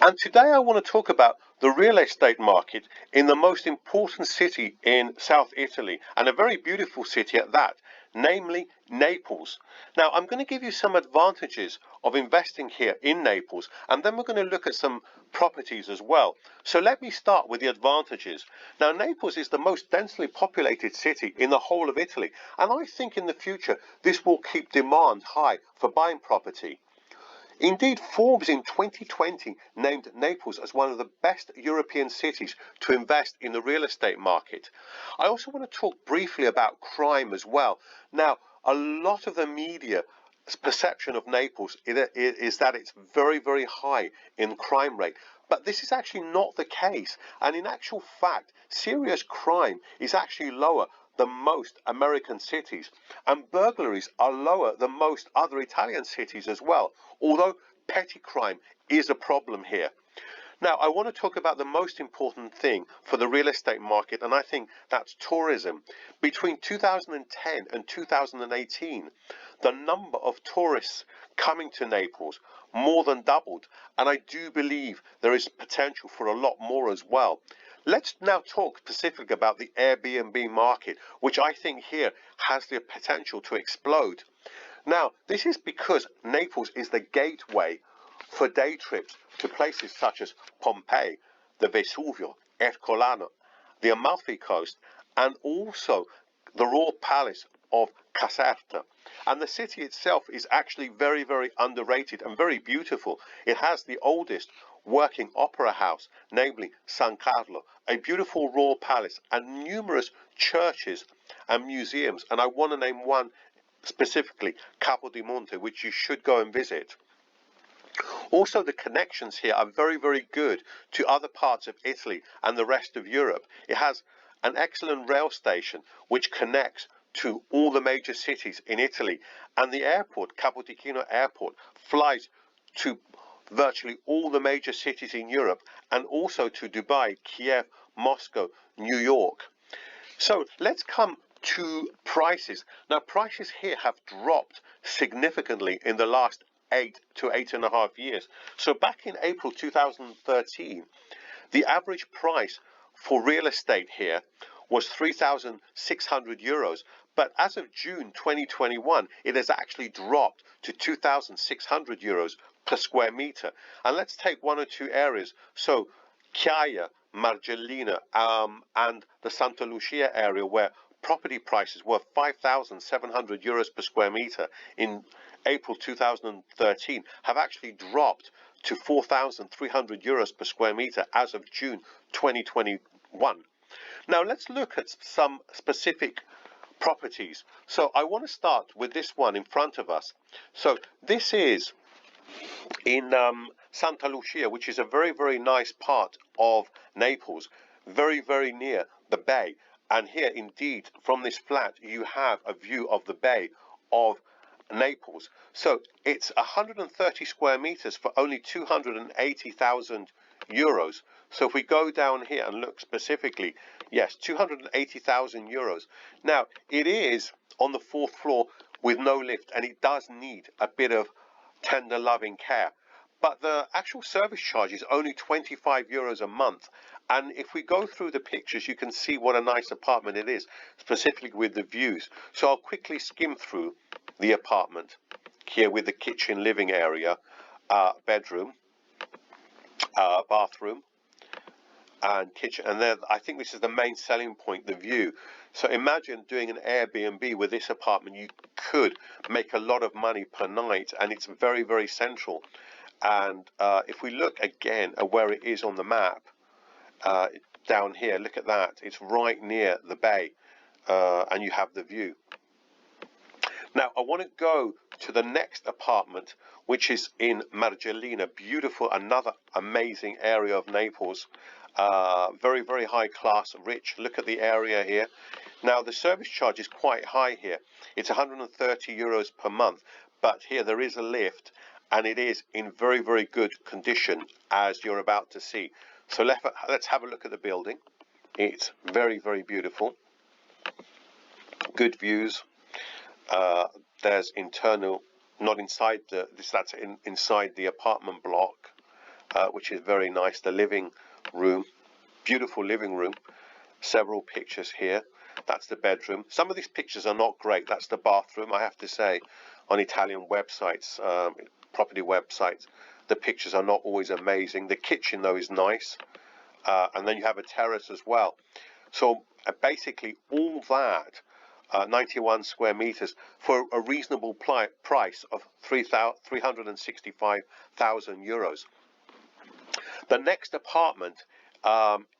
And today I want to talk about the real estate market in the most important city in South Italy, and a very beautiful city at that, namely Naples. Now, I'm going to give you some advantages of investing here in Naples, and then we're going to look at some properties as well. So let me start with the advantages. Now, Naples is the most densely populated city in the whole of Italy, and I think in the future this will keep demand high for buying property. Indeed, Forbes in 2020 named Naples as one of the best European cities to invest in the real estate market. I also want to talk briefly about crime as well. Now, a lot of the media's perception of Naples is that it's very, very high in crime rate. But this is actually not the case. And in actual fact, serious crime is actually lower than most American cities, and burglaries are lower than most other Italian cities as well, although petty crime is a problem here. Now, I want to talk about the most important thing for the real estate market, and I think that's tourism. Between 2010 and 2018, the number of tourists coming to Naples more than doubled, and I do believe there is potential for a lot more as well. Let's now talk specifically about the Airbnb market, which I think here has the potential to explode. Now, this is because Naples is the gateway for day trips to places such as Pompeii, the Vesuvio, Ercolano, the Amalfi Coast, and also the Royal Palace of Caserta. And the city itself is actually very, very underrated and very beautiful. It has the oldest working opera house, namely San Carlo, a beautiful royal palace, and numerous churches and museums. And I want to name one specifically, Capo di Monte, which you should go and visit. Also, the connections here are very, very good to other parts of Italy and the rest of Europe. It has an excellent rail station which connects to all the major cities in Italy, and the airport, Capodichino Airport, flies to virtually all the major cities in Europe, and also to Dubai, Kiev, Moscow, New York. So let's come to prices. Now, prices here have dropped significantly in the last 8 to 8.5 years. So back in April 2013, the average price for real estate here was 3,600 euros. But as of June 2021, it has actually dropped to 2,600 euros per square meter. And let's take one or two areas. So Chiaia, Margellina, and the Santa Lucia area, where property prices were 5,700 euros per square meter in April 2013, have actually dropped to 4,300 euros per square meter as of June 2021. Now let's look at some specific properties. So I want to start with this one in front of us. So this is in Santa Lucia, which is a very, very nice part of Naples, very, very near the bay. And here, indeed, from this flat, you have a view of the bay of Naples. So it's 130 square meters for only 280,000 euros. So if we go down here and look specifically, yes, 280,000 euros. Now, it is on the 4th floor with no lift, and it does need a bit of tender loving care. But the actual service charge is only 25 euros a month. And if we go through the pictures, you can see what a nice apartment it is, specifically with the views. So I'll quickly skim through the apartment here with the kitchen, living area, bedroom, bathroom, and kitchen. And then I think this is the main selling point, the view. So imagine doing an Airbnb with this apartment. You could make a lot of money per night, and it's very, very central. And if we look again at where it is on the map, down here, look at that. It's right near the bay, and you have the view. Now, I want to go to the next apartment, which is in Margellina. Beautiful, another amazing area of Naples. Very, very high class, rich. Look at the area here. Now, the service charge is quite high here. It's 130 euros per month, but here there is a lift, and it is in very, very good condition, as you're about to see. So let's have a look at the building. It's very, very beautiful. Good views. There's internal, not inside that's inside the apartment block. which is very nice. The living room, beautiful living room. Several pictures here. That's the bedroom. Some of these pictures are not great. That's the bathroom, I have to say. On Italian websites, property websites, the pictures are not always amazing. The kitchen, though, is nice. And then you have a terrace as well. So basically all that, 91 square meters for a reasonable price of 365,000 euros. The next apartment,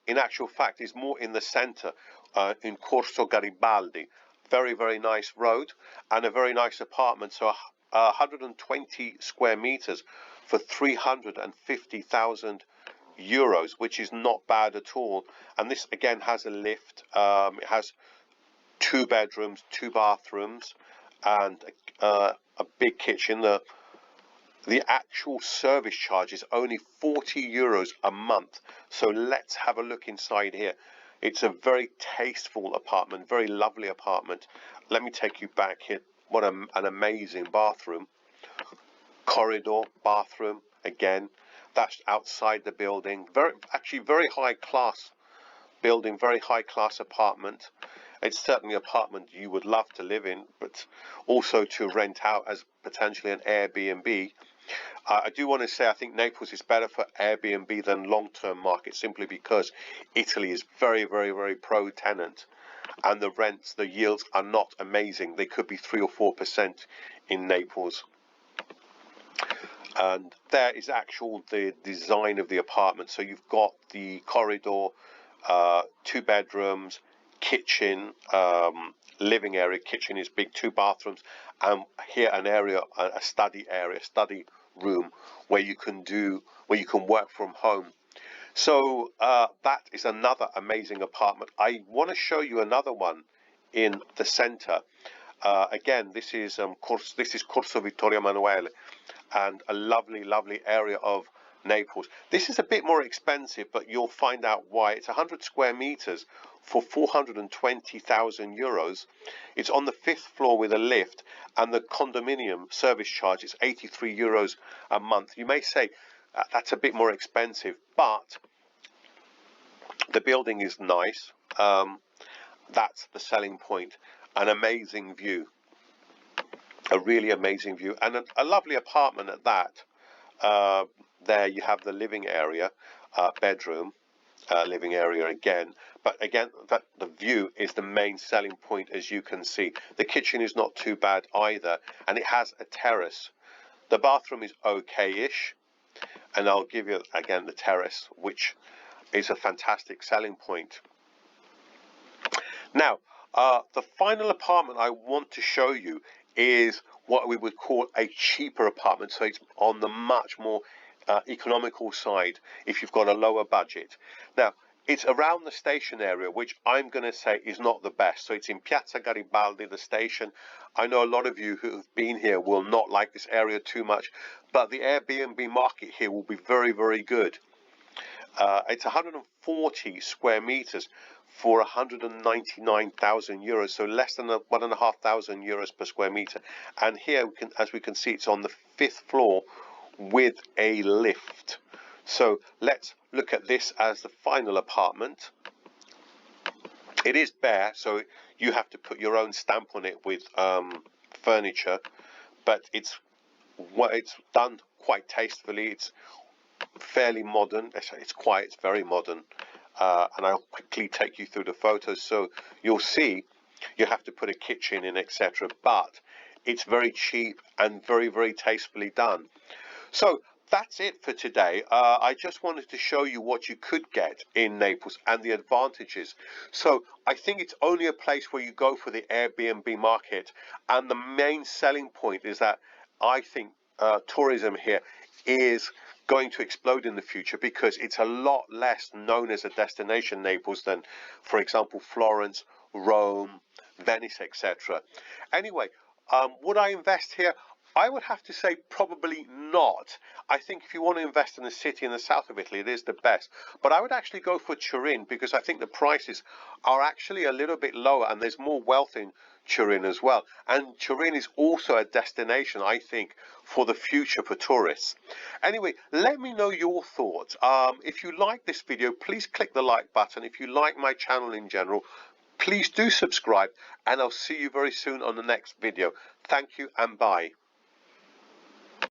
in actual fact, is more in the center, in Corso Garibaldi. Very, very nice road and a very nice apartment. So 120 square meters for 350,000 euros, which is not bad at all. And this again has a lift. It has 2 bedrooms, 2 bathrooms, and a big kitchen. The actual service charge is only 40 euros a month. So let's have a look inside here. It's a very tasteful apartment, very lovely apartment. Let me take you back here. What an amazing bathroom. Corridor, bathroom, again. That's outside the building. Actually very high class building, very high class apartment. It's certainly an apartment you would love to live in, but also to rent out as potentially an Airbnb. I do want to say I think Naples is better for Airbnb than long-term market, simply because Italy is very, very, very pro-tenant, and the rents, the yields are not amazing. They could be 3 or 4% in Naples. And there is the design of the apartment. So you've got the corridor, 2 bedrooms, kitchen, living area. Kitchen is big, 2 bathrooms, and here an area, a study area, study room where you can work from home. So that is another amazing apartment. I want to show you another one in the center. Again, this is Corso Vittorio Emanuele, and a lovely, lovely area of Naples. This is a bit more expensive, but you'll find out why. It's 100 square meters for 420,000 euros. It's on the 5th floor with a lift, and the condominium service charge is 83 euros a month. You may say that's a bit more expensive, but the building is nice. That's the selling point. An amazing view, a really amazing view, and a lovely apartment at that. There you have the living area, bedroom, living area again. But again, the view is the main selling point, as you can see. The kitchen is not too bad either, and it has a terrace. The bathroom is okay-ish, and I'll give you again the terrace, which is a fantastic selling point. Now, the final apartment I want to show you is what we would call a cheaper apartment. So it's on the much more economical side if you've got a lower budget. Now, it's around the station area, which I'm going to say is not the best. So it's in Piazza Garibaldi, the station. I know a lot of you who have been here will not like this area too much, but the Airbnb market here will be very, very good. It's 140 square meters for 199,000 euros, so less than 1,500 euros per square meter. And here, as we can see, it's on the 5th floor with a lift. So let's look at this as the final apartment. It is bare, so you have to put your own stamp on it with furniture, but it's done quite tastefully. It's fairly modern. It's very modern, and I'll quickly take you through the photos. So you'll see you have to put a kitchen in, etc., but it's very cheap and very, very tastefully done. So that's it for today. I just wanted to show you what you could get in Naples and the advantages. So I think it's only a place where you go for the Airbnb market, and the main selling point is that I think tourism here is going to explode in the future, because it's a lot less known as a destination, Naples, than, for example, Florence, Rome, Venice, etc. Anyway, would I invest here? I would have to say probably not. I think if you want to invest in a city in the south of Italy, it is the best. But I would actually go for Turin because I think the prices are actually a little bit lower and there's more wealth in Turin as well. And Turin is also a destination, I think, for the future for tourists. Anyway, let me know your thoughts. If you like this video, please click the like button. If you like my channel in general, please do subscribe, and I'll see you very soon on the next video. Thank you and bye.